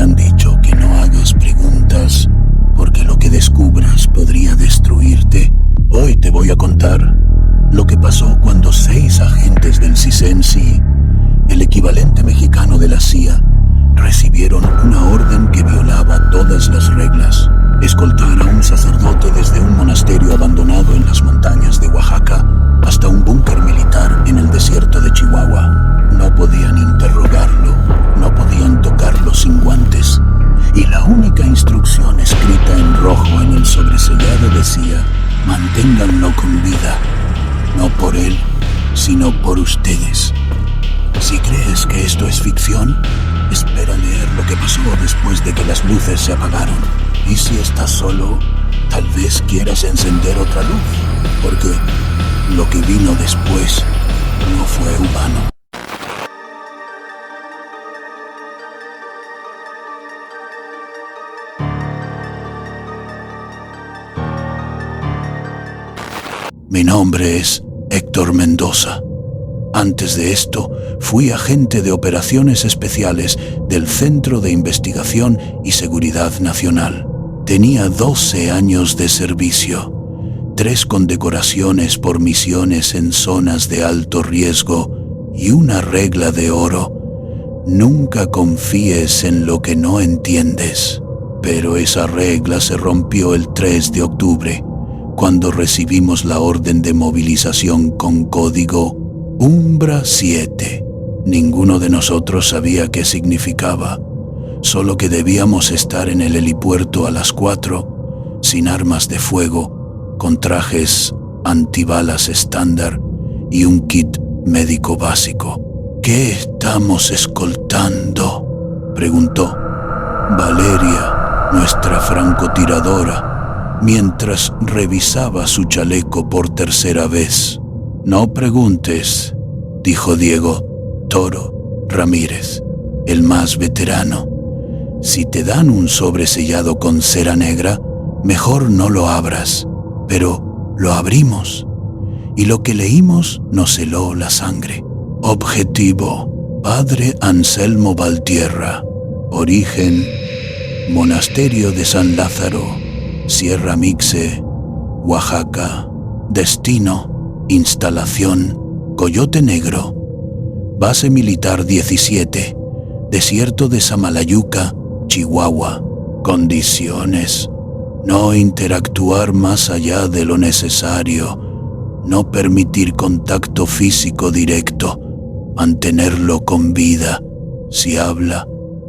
han dicho que no hagas preguntas porque lo que descubras podría destruirte, hoy te voy a contar lo que pasó cuando 6 agentes del CISENSI, el equivalente mexicano de la CIA, recibieron una orden que violaba todas las reglas: escoltar a un sacerdote desde un monasterio abandonado en las montañas de Oaxaca hasta un búnker militar en el desierto de Chihuahua. No podían interrogarlo, no podían tocarlo sin guantes, y la única instrucción escrita en rojo en el sobresellado decía: manténganlo con vida, no por él, sino por ustedes. Si crees que esto es ficción, espera leer lo que pasó después de que las luces se apagaron. Y si estás solo, tal vez quieras encender otra luz, porque lo que vino después no fue humano. Mi nombre es Héctor Mendoza. Antes de esto, fui agente de operaciones especiales del Centro de Investigación y Seguridad Nacional. Tenía 12 años de servicio, 3 condecoraciones por misiones en zonas de alto riesgo y una regla de oro: nunca confíes en lo que no entiendes. Pero esa regla se rompió el 3 de octubre, cuando recibimos la orden de movilización con código Umbra 7. Ninguno de nosotros sabía qué significaba, solo que debíamos estar en el helipuerto a las 4, sin armas de fuego, con trajes antibalas estándar y un kit médico básico. ¿Qué estamos escoltando?, preguntó Valeria, nuestra francotiradora, mientras revisaba su chaleco por tercera vez. No preguntes, dijo Diego Toro Ramírez, el más veterano. Si te dan un sobre sellado con cera negra, mejor no lo abras. Pero lo abrimos, y lo que leímos nos heló la sangre. Objetivo: Padre Anselmo Valtierra. Origen: Monasterio de San Lázaro, Sierra Mixe, Oaxaca. Destino: instalación Coyote Negro. Base Militar 17, Desierto de Samalayuca, Chihuahua. Condiciones: no interactuar más allá de lo necesario, no permitir contacto físico directo, mantenerlo con vida. Si habla,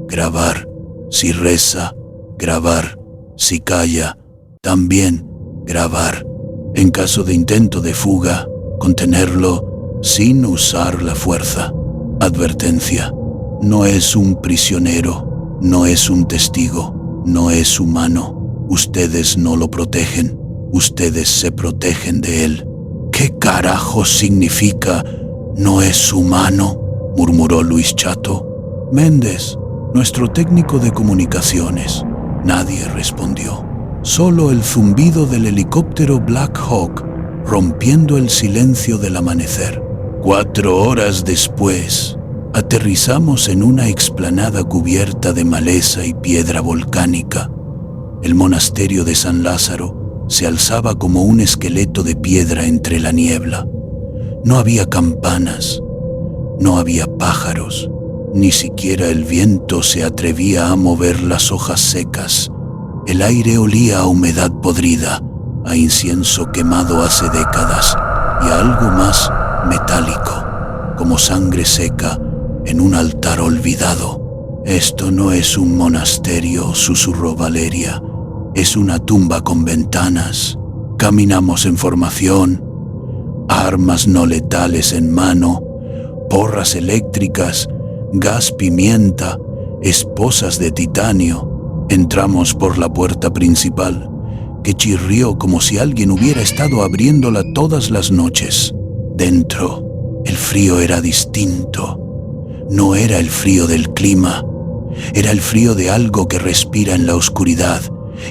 grabar. Si reza, grabar. Si calla, también grabar. En caso de intento de fuga, contenerlo sin usar la fuerza. Advertencia: no es un prisionero, no es un testigo, no es humano. Ustedes no lo protegen, ustedes se protegen de él. ¿Qué carajo significa no es humano?, murmuró Luis Chato. Méndez, nuestro técnico de comunicaciones. Nadie respondió. Solo el zumbido del helicóptero Black Hawk rompiendo el silencio del amanecer. 4 horas después, aterrizamos en una explanada cubierta de maleza y piedra volcánica. El monasterio de San Lázaro se alzaba como un esqueleto de piedra entre la niebla. No había campanas, no había pájaros, ni siquiera el viento se atrevía a mover las hojas secas. El aire olía a humedad podrida, a incienso quemado hace décadas y a algo más metálico, como sangre seca en un altar olvidado. Esto no es un monasterio, susurró Valeria. Es una tumba con ventanas. Caminamos en formación, armas no letales en mano, porras eléctricas, gas pimienta, esposas de titanio. Entramos por la puerta principal, que chirrió como si alguien hubiera estado abriéndola todas las noches. Dentro, el frío era distinto. No era el frío del clima, era el frío de algo que respira en la oscuridad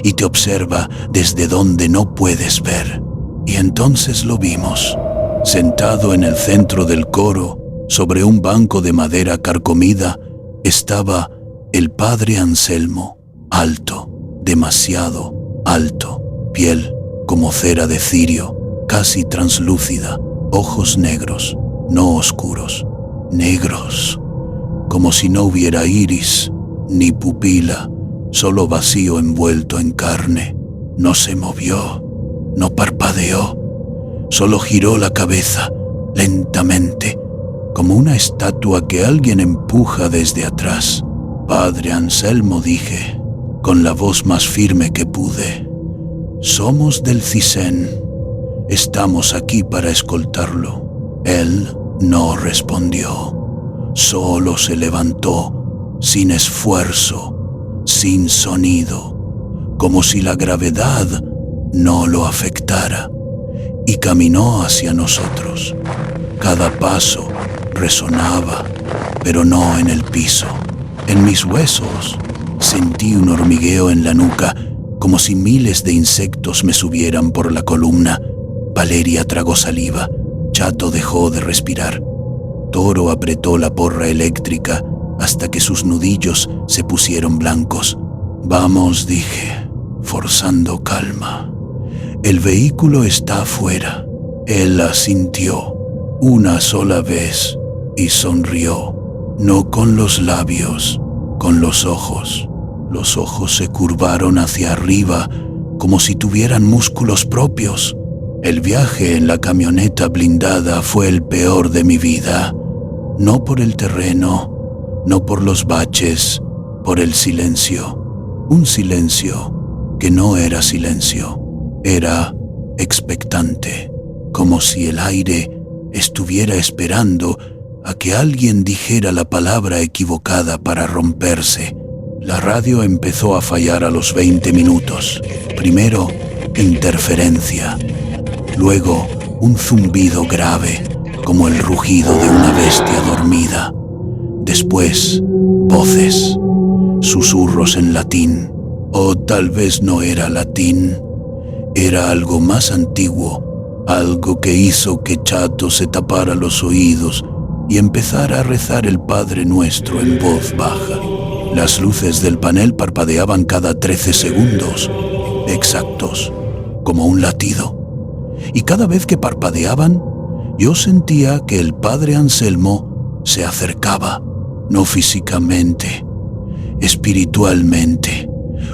y te observa desde donde no puedes ver. Y entonces lo vimos, sentado en el centro del coro, sobre un banco de madera carcomida, estaba El padre Anselmo, alto, demasiado alto, piel como cera de cirio, casi translúcida, ojos negros, no oscuros, negros, como si no hubiera iris ni pupila, solo vacío envuelto en carne. No se movió, no parpadeó, solo giró la cabeza lentamente, como una estatua que alguien empuja desde atrás. Padre Anselmo, dije, con la voz más firme que pude, somos del CISEN, estamos aquí para escoltarlo. Él no respondió, solo se levantó, sin esfuerzo, sin sonido, como si la gravedad no lo afectara, y caminó hacia nosotros. Cada paso resonaba, pero no en el piso. En mis huesos sentí un hormigueo en la nuca, como si miles de insectos me subieran por la columna. Valeria tragó saliva. Chato dejó de respirar. Toro apretó la porra eléctrica hasta que sus nudillos se pusieron blancos. Vamos, dije, forzando calma. El vehículo está afuera. Él asintió una sola vez y sonrió, no con los labios, con los ojos. Los ojos se curvaron hacia arriba como si tuvieran músculos propios. El viaje en la camioneta blindada fue el peor de mi vida. No por el terreno, no por los baches, por el silencio. Un silencio que no era silencio, era expectante, como si el aire estuviera esperando a que alguien dijera la palabra equivocada para romperse. La radio empezó a fallar a los 20 minutos. Primero, interferencia. Luego, un zumbido grave, como el rugido de una bestia dormida. Después, voces, susurros en latín. O tal vez no era latín. Era algo más antiguo, algo que hizo que Chato se tapara los oídos y empezara a rezar el Padre Nuestro en voz baja. Las luces del panel parpadeaban cada 13 segundos, exactos, como un latido. Y cada vez que parpadeaban, yo sentía que el Padre Anselmo se acercaba, no físicamente, espiritualmente,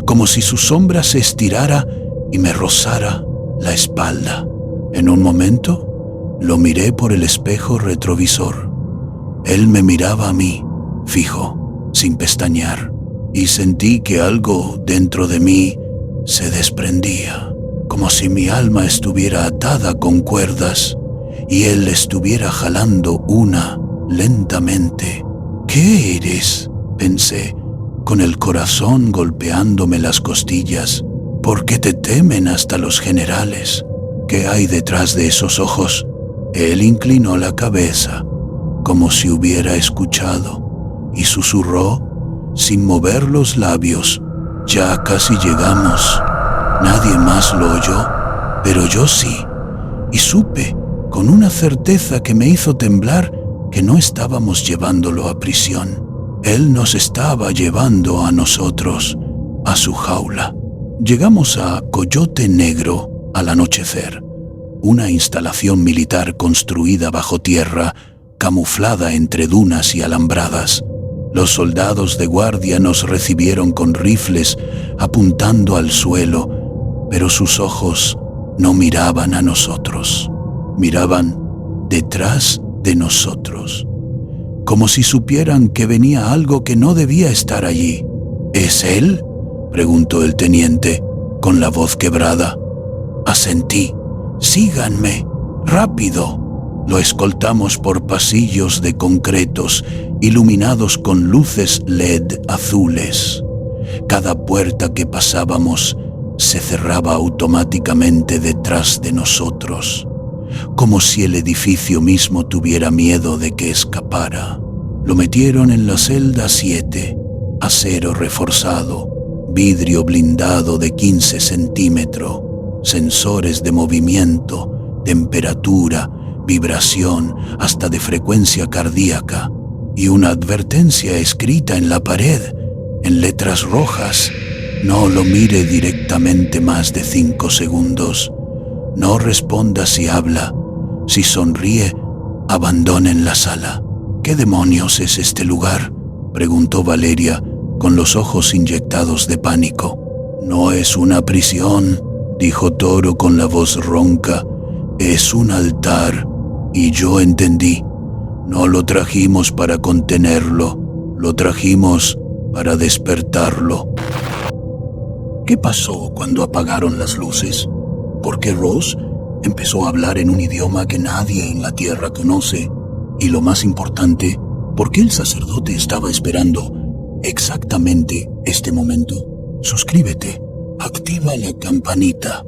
como si su sombra se estirara y me rozara la espalda. En un momento, lo miré por el espejo retrovisor. Él me miraba a mí, fijo, sin pestañear, y sentí que algo dentro de mí se desprendía, como si mi alma estuviera atada con cuerdas y él estuviera jalando una lentamente. ¿Qué eres?, pensé, con el corazón golpeándome las costillas. ¿Por qué te temen hasta los generales? ¿Qué hay detrás de esos ojos? Él inclinó la cabeza, como si hubiera escuchado, y susurró, sin mover los labios, ya casi llegamos. Nadie más lo oyó, pero yo sí, y supe, con una certeza que me hizo temblar, que no estábamos llevándolo a prisión. Él nos estaba llevando a nosotros, a su jaula. Llegamos a Coyote Negro al anochecer, una instalación militar construida bajo tierra, camuflada entre dunas y alambradas. Los soldados de guardia nos recibieron con rifles apuntando al suelo, pero sus ojos no miraban a nosotros, miraban detrás de nosotros, como si supieran que venía algo que no debía estar allí. ¿Es él?, preguntó el teniente, con la voz quebrada. Asentí. «Síganme, rápido». Lo escoltamos por pasillos de concretos iluminados con luces LED azules. Cada puerta que pasábamos se cerraba automáticamente detrás de nosotros, como si el edificio mismo tuviera miedo de que escapara. Lo metieron en la celda 7, acero reforzado, vidrio blindado de 15 centímetros, sensores de movimiento, temperatura, vibración, hasta de frecuencia cardíaca, y una advertencia escrita en la pared: en letras rojas: no lo mire directamente más de 5 segundos. No responda si habla. Si sonríe, abandonen la sala. ¿Qué demonios es este lugar?, preguntó Valeria, con los ojos inyectados de pánico. No es una prisión, dijo Toro con la voz ronca. Es un altar. Y yo entendí. No lo trajimos para contenerlo, lo trajimos para despertarlo. ¿Qué pasó cuando apagaron las luces? ¿Por qué Ross empezó a hablar en un idioma que nadie en la Tierra conoce? Y lo más importante, ¿por qué el sacerdote estaba esperando exactamente este momento? Suscríbete, activa la campanita,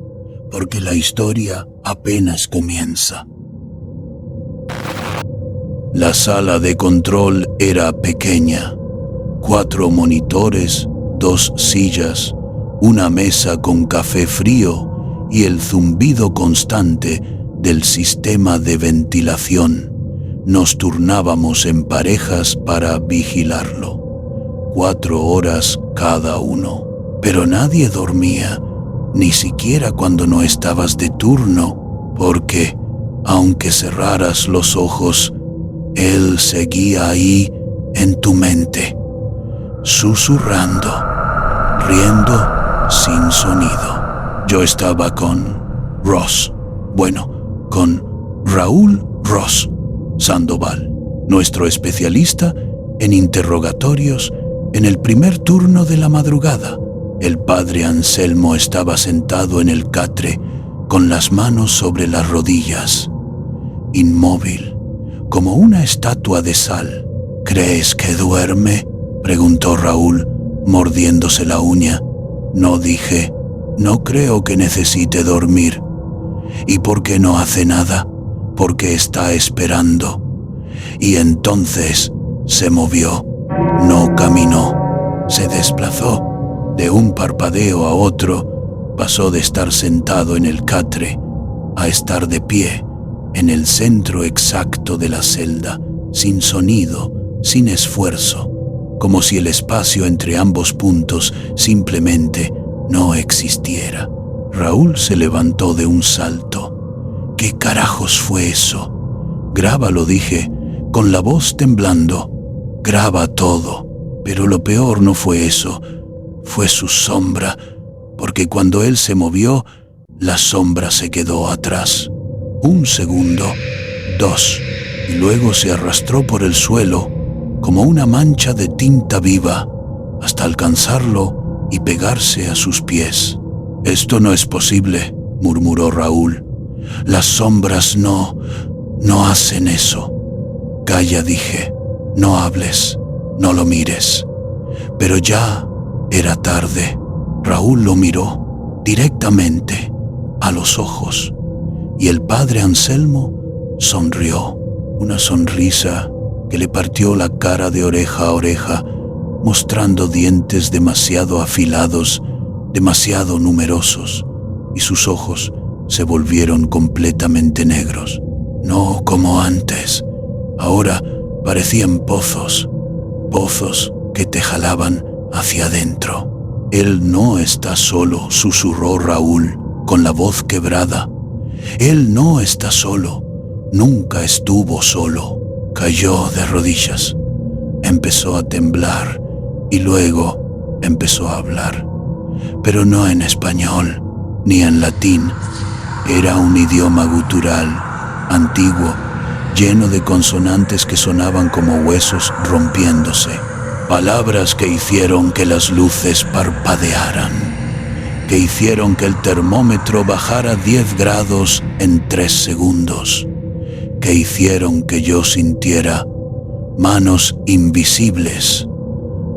porque la historia apenas comienza. La sala de control era pequeña. 4 monitores, 2 sillas, una mesa con café frío y el zumbido constante del sistema de ventilación. Nos turnábamos en parejas para vigilarlo. 4 horas cada uno. Pero nadie dormía, ni siquiera cuando no estabas de turno, porque, aunque cerraras los ojos, él seguía ahí en tu mente, susurrando, riendo sin sonido. Yo estaba con Raúl Ross Sandoval, nuestro especialista en interrogatorios en el primer turno de la madrugada. El padre Anselmo estaba sentado en el catre, con las manos sobre las rodillas, inmóvil, como una estatua de sal. ¿Crees que duerme?, preguntó Raúl, mordiéndose la uña. No, dije, no creo que necesite dormir. ¿Y por qué no hace nada? Porque está esperando. Y entonces se movió, no caminó, se desplazó. De un parpadeo a otro, pasó de estar sentado en el catre a estar de pie, en el centro exacto de la celda, sin sonido, sin esfuerzo, como si el espacio entre ambos puntos simplemente no existiera. Raúl se levantó de un salto. ¿Qué carajos fue eso? Grábalo, dije, con la voz temblando. Graba todo. Pero lo peor no fue eso, fue su sombra, porque cuando él se movió, la sombra se quedó atrás. 1 segundo, 2, y luego se arrastró por el suelo como una mancha de tinta viva hasta alcanzarlo y pegarse a sus pies. Esto no es posible, murmuró Raúl. Las sombras no hacen eso. Calla, dije, no hables, no lo mires. Pero ya era tarde. Raúl lo miró directamente a los ojos y el padre Anselmo sonrió, una sonrisa que le partió la cara de oreja a oreja, mostrando dientes demasiado afilados, demasiado numerosos, y sus ojos se volvieron completamente negros. No como antes. Ahora parecían pozos que te jalaban hacia adentro. Él no está solo, susurró Raúl con la voz quebrada. Él no está solo, nunca estuvo solo. Cayó de rodillas, empezó a temblar y luego empezó a hablar, pero no en español ni en latín. Era un idioma gutural, antiguo, lleno de consonantes que sonaban como huesos rompiéndose. Palabras que hicieron que las luces parpadearan, que hicieron que el termómetro bajara 10 grados en 3 segundos, que hicieron que yo sintiera manos invisibles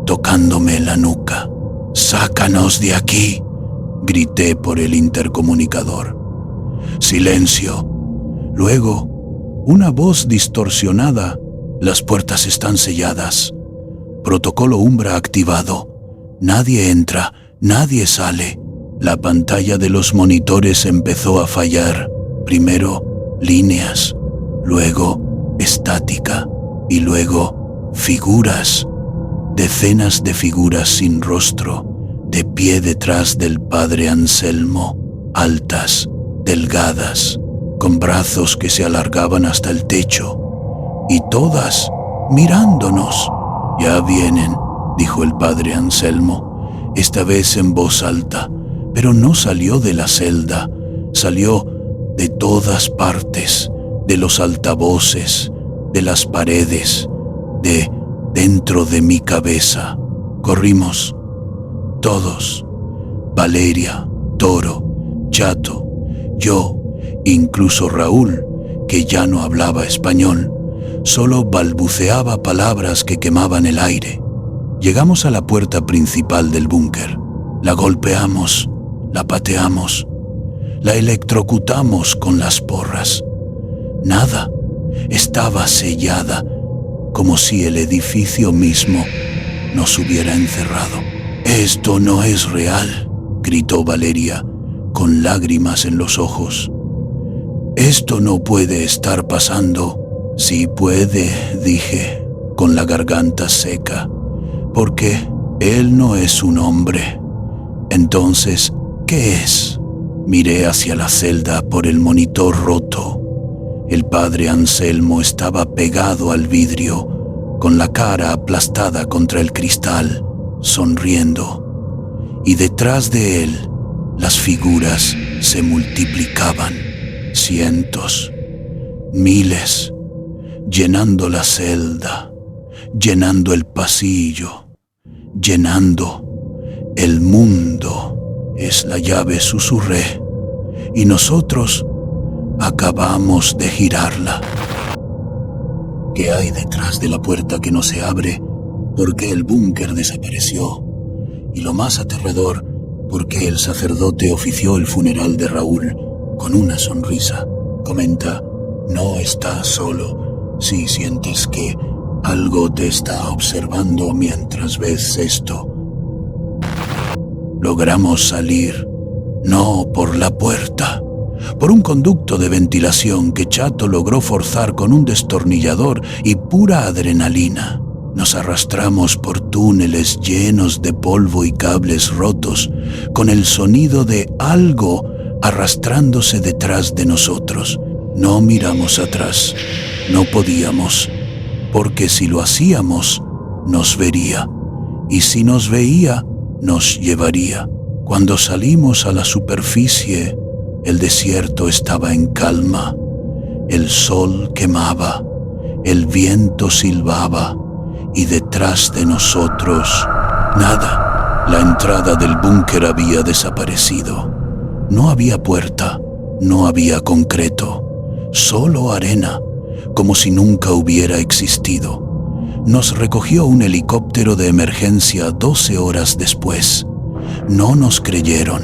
tocándome la nuca. «¡Sácanos de aquí!», grité por el intercomunicador. «Silencio». Luego, una voz distorsionada. «Las puertas están selladas. Protocolo Umbra activado. Nadie entra, nadie sale». La pantalla de los monitores empezó a fallar. Primero líneas, luego estática y luego figuras. decenas de figuras sin rostro, de pie detrás del padre Anselmo, altas, delgadas, con brazos que se alargaban hasta el techo, y todas mirándonos. «Ya vienen», dijo el padre Anselmo, esta vez en voz alta, pero no salió de la celda, salió de todas partes, de los altavoces, de las paredes, de dentro de mi cabeza. Corrimos, todos, Valeria, Toro, Chato, yo, incluso Raúl, que ya no hablaba español, solo balbuceaba palabras que quemaban el aire. Llegamos a la puerta principal del búnker. La golpeamos, la pateamos, la electrocutamos con las porras. Nada, estaba sellada, como si el edificio mismo nos hubiera encerrado. «Esto no es real», gritó Valeria, con lágrimas en los ojos. «Esto no puede estar pasando». «Sí puede», dije, con la garganta seca, «porque él no es un hombre». «Entonces, ¿qué es?». Miré hacia la celda por el monitor roto. El padre Anselmo estaba pegado al vidrio, con la cara aplastada contra el cristal, sonriendo. Y detrás de él, las figuras se multiplicaban, cientos, miles, llenando la celda, llenando el pasillo, llenando el mundo. «Es la llave», susurré, «y nosotros acabamos de girarla». ¿Qué hay detrás de la puerta que no se abre? ¿Por qué el búnker desapareció? Y lo más aterrador, ¿por qué el sacerdote ofició el funeral de Raúl con una sonrisa? Comenta, no estás solo si sientes que algo te está observando mientras ves esto. Logramos salir, no por la puerta, por un conducto de ventilación que Chato logró forzar con un destornillador y pura adrenalina. Nos arrastramos por túneles llenos de polvo y cables rotos, con el sonido de algo arrastrándose detrás de nosotros. No miramos atrás, no podíamos, porque si lo hacíamos, nos vería, y si nos veía, nos llevaría. Cuando salimos a la superficie, el desierto estaba en calma, el sol quemaba, el viento silbaba, y detrás de nosotros, nada. La entrada del búnker había desaparecido. No había puerta, no había concreto, solo arena, como si nunca hubiera existido. Nos recogió un helicóptero de emergencia 12 horas después. No nos creyeron.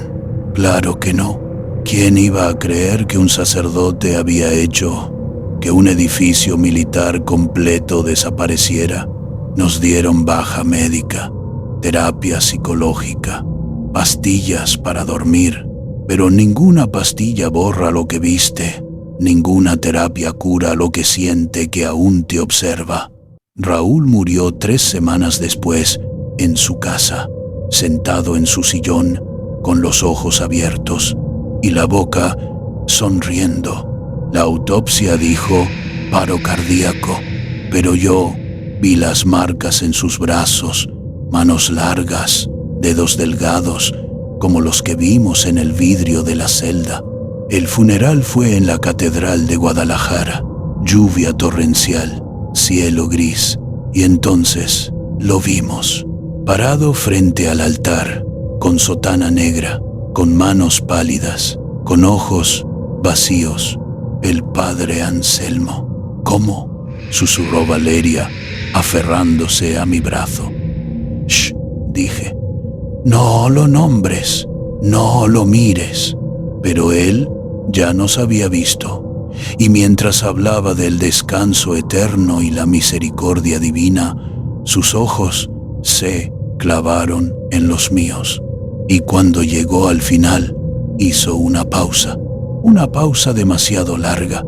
Claro que no. ¿Quién iba a creer que un sacerdote había hecho que un edificio militar completo desapareciera? Nos dieron baja médica, terapia psicológica, pastillas para dormir, pero ninguna pastilla borra lo que viste, ninguna terapia cura lo que siente que aún te observa. Raúl murió 3 semanas después en su casa, sentado en su sillón, con los ojos abiertos y la boca sonriendo. La autopsia dijo paro cardíaco, pero yo vi las marcas en sus brazos, manos largas, dedos delgados, como los que vimos en el vidrio de la celda. El funeral fue en la Catedral de Guadalajara, lluvia torrencial, cielo gris, y entonces lo vimos, parado frente al altar, con sotana negra, con manos pálidas, con ojos vacíos, el padre Anselmo. «¿Cómo?», susurró Valeria, aferrándose a mi brazo. «Shh», dije, «no lo nombres, no lo mires». Pero él ya nos había visto, y mientras hablaba del descanso eterno y la misericordia divina, sus ojos se clavaron en los míos. Y cuando llegó al final, hizo una pausa demasiado larga,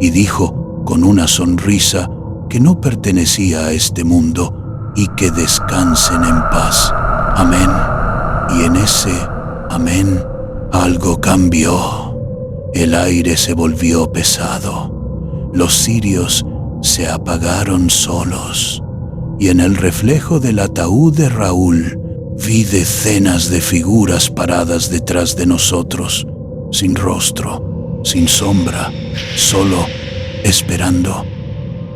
y dijo con una sonrisa que no pertenecía a este mundo: y que descansen en paz. Amén. Y en ese amén algo cambió. El aire se volvió pesado. Los cirios se apagaron solos. Y en el reflejo del ataúd de Raúl vi decenas de figuras paradas detrás de nosotros, sin rostro, sin sombra, solo esperando.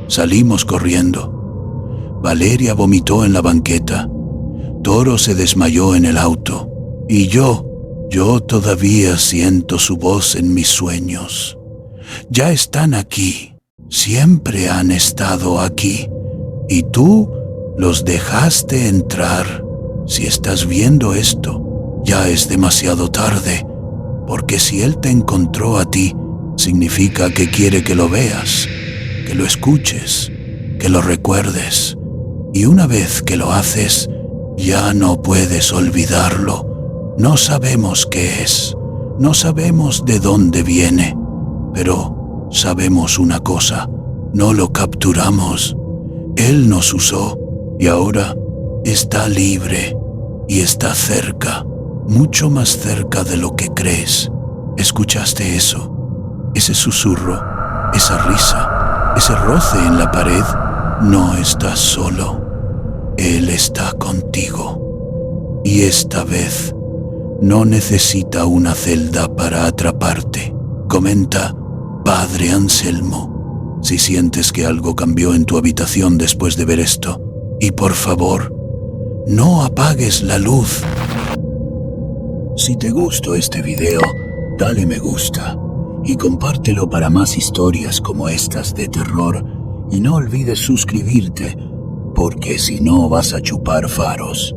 Salimos corriendo. Valeria vomitó en la banqueta. Toro se desmayó en el auto. Y yo todavía siento su voz en mis sueños. Ya están aquí. Siempre han estado aquí. Y tú los dejaste entrar. Si estás viendo esto, ya es demasiado tarde, porque si Él te encontró a ti, significa que quiere que lo veas, que lo escuches, que lo recuerdes. Y una vez que lo haces, ya no puedes olvidarlo. No sabemos qué es, no sabemos de dónde viene, pero sabemos una cosa: no lo capturamos. Él nos usó y ahora está libre y está cerca, mucho más cerca de lo que crees. ¿Escuchaste eso? Ese susurro, esa risa, ese roce en la pared. No estás solo. Él está contigo. Y esta vez no necesita una celda para atraparte. Comenta Padre Anselmo si sientes que algo cambió en tu habitación después de ver esto. Y por favor, no apagues la luz. Si te gustó este video, dale me gusta y compártelo para más historias como estas de terror. Y no olvides suscribirte, porque si no vas a chupar faros.